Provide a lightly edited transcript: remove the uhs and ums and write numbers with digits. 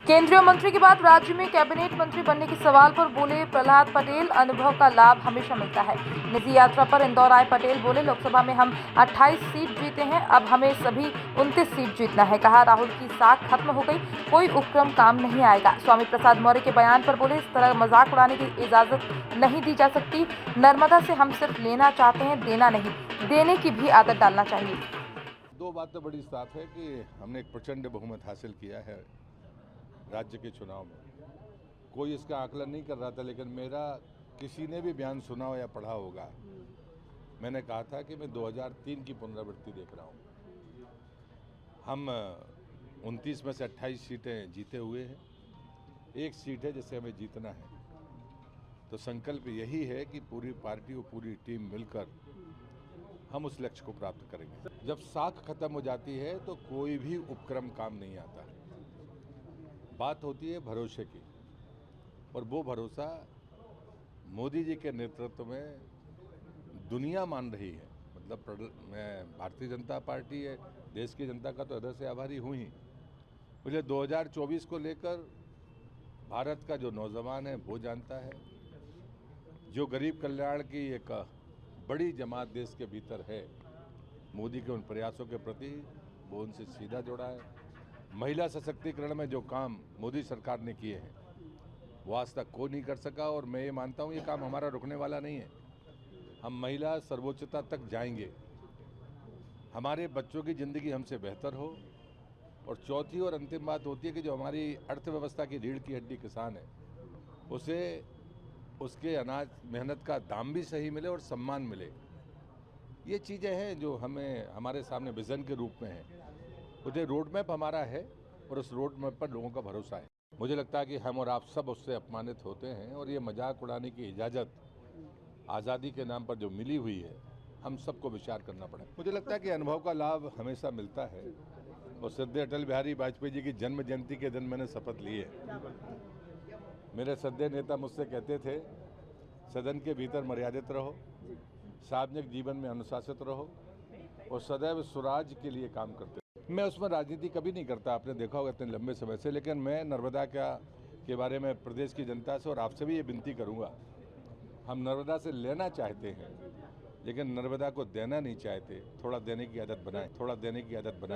केंद्रीय मंत्री के बाद राज्य में कैबिनेट मंत्री बनने के सवाल पर बोले प्रहलाद पटेल, अनुभव का लाभ हमेशा मिलता है। निजी यात्रा पर इंदौर आए पटेल बोले, लोकसभा में हम 28 सीट जीते हैं, अब हमें सभी 29 सीट जीतना है। कहा, राहुल की साख खत्म हो गई, कोई उपक्रम काम नहीं आएगा। स्वामी प्रसाद मौर्य के बयान पर बोले, इस तरह मजाक उड़ाने की इजाजत नहीं दी जा सकती। नर्मदा से हम सिर्फ लेना चाहते हैं, देना नहीं। देने की भी आदत डालना चाहिए। दो बातें बड़ी साफ है कि हमने एक प्रचंड बहुमत हासिल किया है राज्य के चुनाव में। कोई इसका आकलन नहीं कर रहा था, लेकिन मेरा किसी ने भी बयान सुना हो या पढ़ा होगा, मैंने कहा था कि मैं 2003 की पुनरावृत्ति देख रहा हूँ। हम 29 में से 28 सीटें जीते हुए हैं, एक सीट है जिसे हमें जीतना है। तो संकल्प यही है कि पूरी पार्टी और पूरी टीम मिलकर हम उस लक्ष्य को प्राप्त करेंगे। जब साख खत्म हो जाती है तो कोई भी उपक्रम काम नहीं आता। बात होती है भरोसे की, और वो भरोसा मोदी जी के नेतृत्व में दुनिया मान रही है। मतलब मैं भारतीय जनता पार्टी है, देश की जनता का तो हृदय से आभारी हूँ ही। मुझे 2024 को लेकर भारत का जो नौजवान है वो जानता है, जो गरीब कल्याण की एक बड़ी जमात देश के भीतर है, मोदी के उन प्रयासों के प्रति वो उनसे सीधा जुड़ा है। महिला सशक्तिकरण में जो काम मोदी सरकार ने किए हैं वो आज तक कोई नहीं कर सका, और मैं ये मानता हूँ ये काम हमारा रुकने वाला नहीं है। हम महिला सर्वोच्चता तक जाएंगे, हमारे बच्चों की ज़िंदगी हमसे बेहतर हो। और चौथी और अंतिम बात होती है कि जो हमारी अर्थव्यवस्था की रीढ़ की हड्डी किसान है, उसे उसके अनाज मेहनत का दाम भी सही मिले और सम्मान मिले। ये चीज़ें हैं जो हमें हमारे सामने विज़न के रूप में है। मुझे रोड मैप हमारा है और उस रोड मैप पर लोगों का भरोसा है। मुझे लगता है कि हम और आप सब उससे अपमानित होते हैं, और ये मजाक उड़ाने की इजाज़त आज़ादी के नाम पर जो मिली हुई है, हम सबको विचार करना पड़ेगा। मुझे लगता है कि अनुभव का लाभ हमेशा मिलता है, और श्रद्धेय अटल बिहारी वाजपेयी जी की जन्म जयंती के दिन मैंने शपथ ली है। मेरे श्रद्धेय नेता मुझसे कहते थे, सदन के भीतर मर्यादित रहो, सार्वजनिक जीवन में अनुशासित रहो और सदैव स्वराज के लिए काम करते। मैं उसमें राजनीति कभी नहीं करता, आपने देखा होगा इतने लंबे समय से। लेकिन मैं नर्मदा के बारे में प्रदेश की जनता से और आपसे भी ये विनती करूंगा, हम नर्मदा से लेना चाहते हैं लेकिन नर्मदा को देना नहीं चाहते। थोड़ा देने की आदत बनाएं, थोड़ा देने की आदत बनाएं।